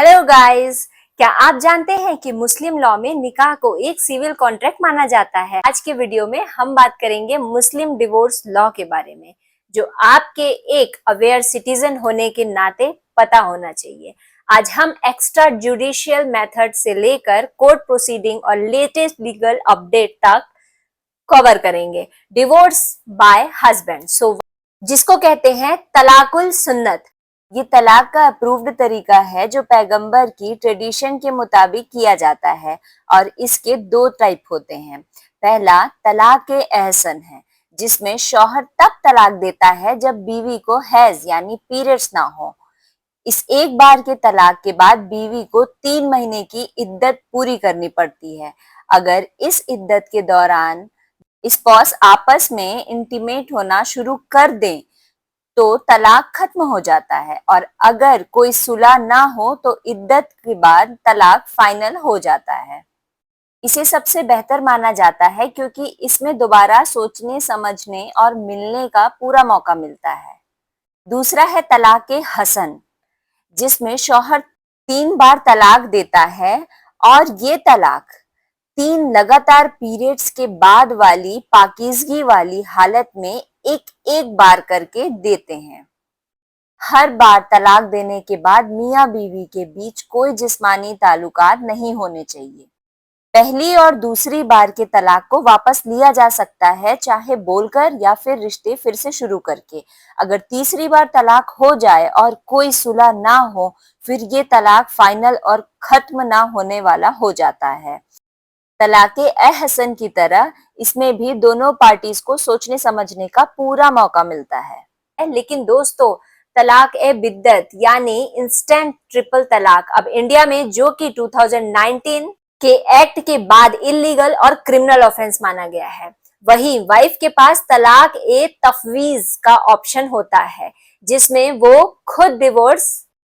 Hello guys, क्या आप जानते हैं कि मुस्लिम लॉ में निकाह को एक सिविल कॉन्ट्रैक्ट माना जाता है। आज के वीडियो में हम बात करेंगे मुस्लिम डिवोर्स लॉ के बारे में, जो आपके एक अवेयर सिटीजन होने के नाते पता होना चाहिए। आज हम एक्स्ट्रा जुडिशियल मेथड से लेकर कोर्ट प्रोसीडिंग और लेटेस्ट लीगल अपडेट तक कवर करेंगे। डिवोर्स बाय हस्बैंड, जिसको कहते हैं तलाकुल सुन्नत। ये तलाक का अप्रूव्ड तरीका है जो पैगंबर की ट्रेडिशन के मुताबिक किया जाता है और इसके दो टाइप होते हैं। पहला तलाक एहसन है, जिसमें शौहर तब तलाक देता है जब बीवी को हैज यानी पीरियड्स ना हो। इस एक बार के तलाक के बाद बीवी को 3 महीने की इद्दत पूरी करनी पड़ती है। अगर इस इद्दत के दौरान स्पाउस आपस में इंटीमेट होना शुरू कर दें तो तलाक खत्म हो जाता है, और अगर कोई सुलह ना हो तो इद्दत के बाद तलाक फाइनल हो जाता है। इसे सबसे बेहतर माना जाता है क्योंकि इसमें दोबारा सोचने समझने और मिलने का पूरा मौका मिलता है। दूसरा है तलाक हसन, जिसमें शौहर 3 बार तलाक देता है और ये तलाक 3 लगातार पीरियड्स के बाद वाली पाकीज़गी वाली हालत में एक एक बार करके देते हैं। हर बार तलाक देने के बाद मियां बीवी के बीच कोई जिस्मानी ताल्लुकात नहीं होने चाहिए। पहली और दूसरी बार के तलाक को वापस लिया जा सकता है, चाहे बोलकर या फिर रिश्ते फिर से शुरू करके। अगर तीसरी बार तलाक हो जाए और कोई सुलह ना हो, फिर ये तलाक फाइनल और खत्म ना होने वाला हो जाता है। तलाक़े एहसन की तरह इसमें भी दोनों पार्टीज को सोचने समझने का पूरा मौका मिलता है। लेकिन दोस्तों, तलाक ए बिद्दत यानी इंस्टेंट ट्रिपल तलाक अब इंडिया में, जो कि 2019 के एक्ट के बाद इलीगल और क्रिमिनल ऑफेंस माना गया है। वहीं वाइफ के पास तलाक ए तफवीज का ऑप्शन होता है, जिसमें वो खुद डिवोर्स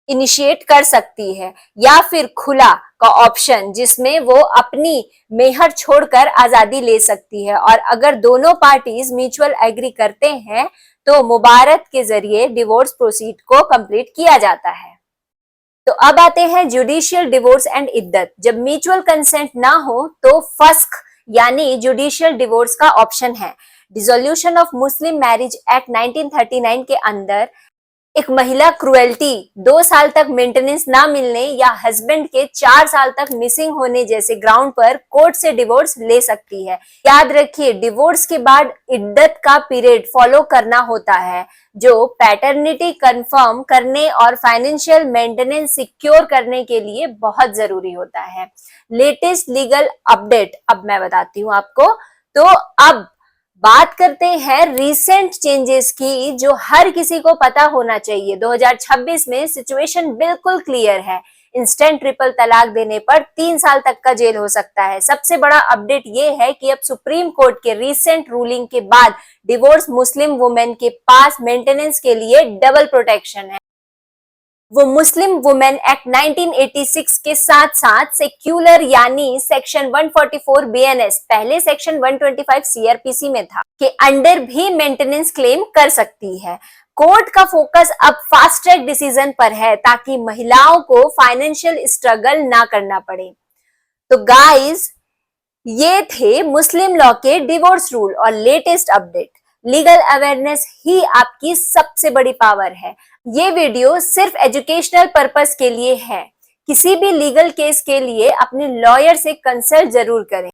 इनिशिएट कर सकती है, या फिर खुला का ऑप्शन, जिसमें वो अपनी मेहर छोड़कर आजादी ले सकती है। और अगर दोनों पार्टीज म्यूचुअल एग्री करते हैं तो मुबारत के जरिए डिवोर्स प्रोसीड को कंप्लीट किया जाता है। तो अब आते हैं जुडिशियल डिवोर्स एंड इद्दत। जब म्यूचुअल कंसेंट ना हो तो फस्ख यानी जुडिशियल डिवोर्स का ऑप्शन है। Dissolution of Muslim marriage act 1939 के अंदर एक महिला क्रुएल्टी, 2 साल तक मेंटेनेंस ना मिलने या हस्बैंड के 4 साल तक मिसिंग होने जैसे ग्राउंड पर कोर्ट से डिवोर्स ले सकती है। याद रखिए, डिवोर्स के बाद इद्दत का पीरियड फॉलो करना होता है, जो पैटर्निटी कंफर्म करने और फाइनेंशियल मेंटेनेंस सिक्योर करने के लिए बहुत जरूरी होता है। लेटेस्ट लीगल अपडेट अब मैं बताती हूँ आपको। तो अब बात करते हैं रीसेंट चेंजेस की, जो हर किसी को पता होना चाहिए। 2026 में सिचुएशन बिल्कुल क्लियर है। इंस्टेंट ट्रिपल तलाक देने पर 3 साल तक का जेल हो सकता है। सबसे बड़ा अपडेट ये है कि अब सुप्रीम कोर्ट के रीसेंट रूलिंग के बाद डिवोर्स मुस्लिम वुमेन के पास मेंटेनेंस के लिए डबल प्रोटेक्शन है। वो मुस्लिम वुमेन एक्ट 1986 के साथ साथ सेक्युलर यानी सेक्शन 144 बीएनएस, पहले सेक्शन 125 सीआरपीसी में था, के अंडर भी मेंटेनेंस क्लेम कर सकती है। कोर्ट का फोकस अब फास्ट ट्रैक डिसीजन पर है, ताकि महिलाओं को फाइनेंशियल स्ट्रगल ना करना पड़े। तो गाइस, ये थे मुस्लिम लॉ के डिवोर्स रूल और लेटेस्ट अपडेट। लीगल अवेयरनेस ही आपकी सबसे बड़ी पावर है। ये वीडियो सिर्फ एजुकेशनल पर्पस के लिए है। किसी भी लीगल केस के लिए अपने लॉयर से कंसल्ट जरूर करें।